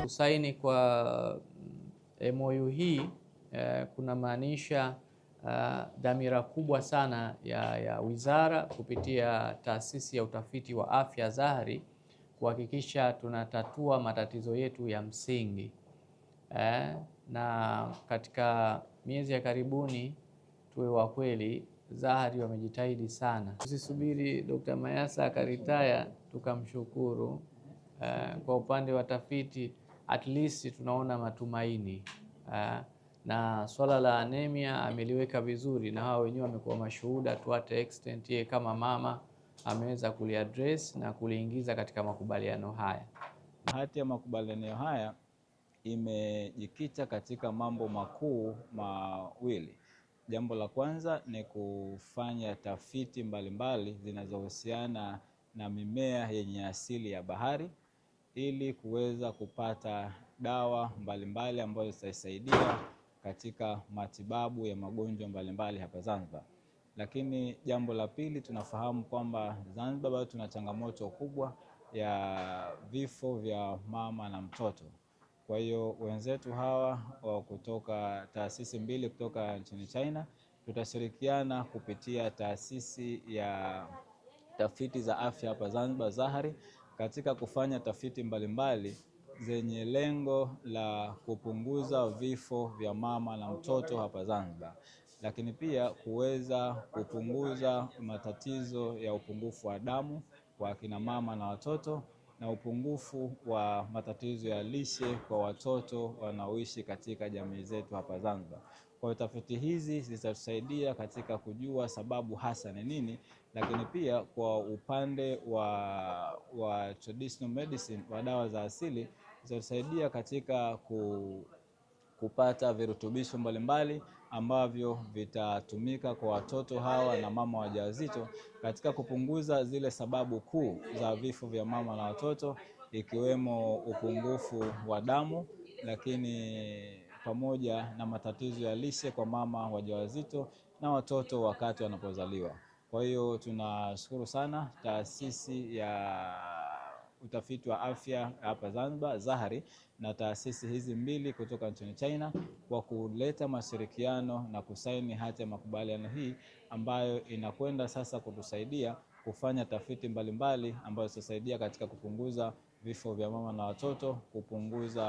Kusaini kwa MOU hii kuna maanisha dhamira kubwa sana ya wizara kupitia taasisi ya utafiti wa afya Zahari kuhakikisha tunatatua matatizo yetu ya msingi. Na katika miezi ya karibuni, tuwe wa kweli, Zahari wamejitahidi sana. Tusisubiri Dr. Mayasa akaritaya tukamshukuru. Kwa upande wa tafiti at least tunaona matumaini, na swala la anemia ameliweka vizuri, na hao wenyewe wamekuwa mashuhuda to what extent yeye kama mama ameweza kuliaddress na kuliingiza katika makubaliano haya. Hati ya makubaliano haya imejikita katika mambo makuu mawili. Jambo la kwanza ni kufanya tafiti mbalimbali zinazohusiana na mimea yenye asili ya bahari ili kuweza kupata dawa mbalimbali ambazo zitasaidia katika matibabu ya magonjwa mbalimbali hapa Zanzibar. Lakini jambo la pili, tunafahamu kwamba Zanzibar bado tuna changamoto kubwa ya vifo vya mama na mtoto. Kwa hiyo wenzetu hawa kutoka taasisi mbili kutoka nchini China tutashirikiana kupitia taasisi ya tafiti za afya hapa Zanzibar Zahari katika kufanya tafiti mbalimbali zenye lengo la kupunguza vifo vya mama na mtoto hapa Zanzibar, lakini pia kuweza kupunguza matatizo ya upungufu wa damu kwa kina mama na watoto na upungufu wa matatizo ya lishe kwa watoto wanaoishi katika jamii zetu hapa Zanzibar. Kwa tafiti hizi zitatusaidia katika kujua sababu hasa ni nini, lakini pia kwa upande wa traditional medicine wa dawa za asili zitatusaidia katika kupata virutubisho mbalimbali ambavyo vitatumika kwa watoto hawa na mama wajawazito katika kupunguza zile sababu kuu za vifo vya mama na watoto, ikiwemo upungufu wa damu, lakini pamoja na matatizo ya lishe kwa mama wajawazito na watoto wakati wanapozaliwa. Kwa hiyo tunashukuru sana taasisi ya utafiti wa afya hapa Zanzibar Zahari na taasisi hizi mbili kutoka nchini China kwa kuleta mashirikiano na kusaini hati ya makubaliano hii ambayo inakwenda sasa kutusaidia kufanya tafiti mbalimbali ambazo zitasaidia katika kupunguza vifo vya mama na watoto, kupunguza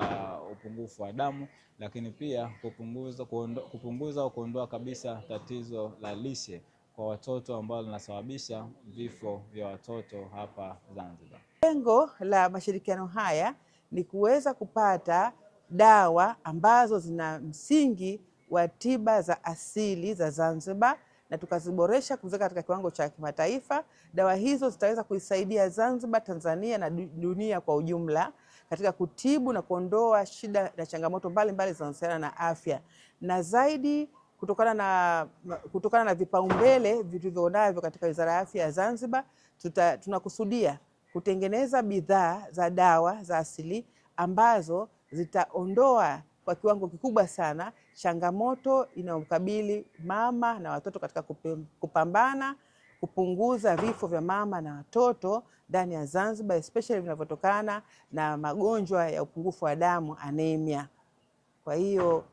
upungufu wa damu, lakini pia kupunguza au kuondoa kabisa tatizo la lishe kwa watoto ambao linasababisha vifo vya watoto hapa Zanzibar. Lengo la mashirikiano haya ni kuweza kupata dawa ambazo zina msingi wa tiba za asili za Zanzibar na tukaziboresha kuziweka katika kiwango cha kimataifa. Dawa hizo zitaweza kuisaidia Zanzibar, Tanzania na dunia kwa ujumla katika kutibu na kuondoa shida na changamoto mbalimbali zinazohusiana na afya, na zaidi kutokana na vipaumbele vilivyonavyo katika Wizara ya Afya ya Zanzibar, tunakusudia kutengeneza bidhaa za dawa za asili ambazo zitaondoa kwa kiwango kikubwa sana changamoto inayomkabili mama na watoto katika kupambana kupunguza vifo vya mama na watoto ndani ya Zanzibar, especially vinavyotokana na magonjwa ya upungufu wa damu, anemia. Kwa hiyo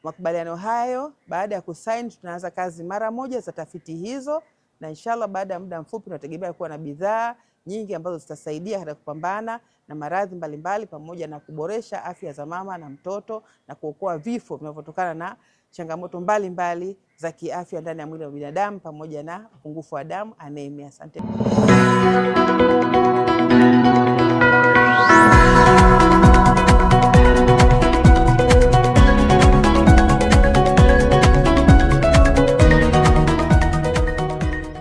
makubaliano hayo, baada ya kusaini, tunaanza kazi mara moja za tafiti hizo, na inshallah baada ya muda mfupi tunategemea kuwa na bidhaa nyingi ambazo zitasaidia katika kupambana na maradhi mbalimbali pamoja na kuboresha afya za mama na mtoto na kuokoa vifo vinavyotokana na changamoto mbalimbali za kiafya ndani ya mwili wa binadamu pamoja na upungufu wa damu, anemia. Asante.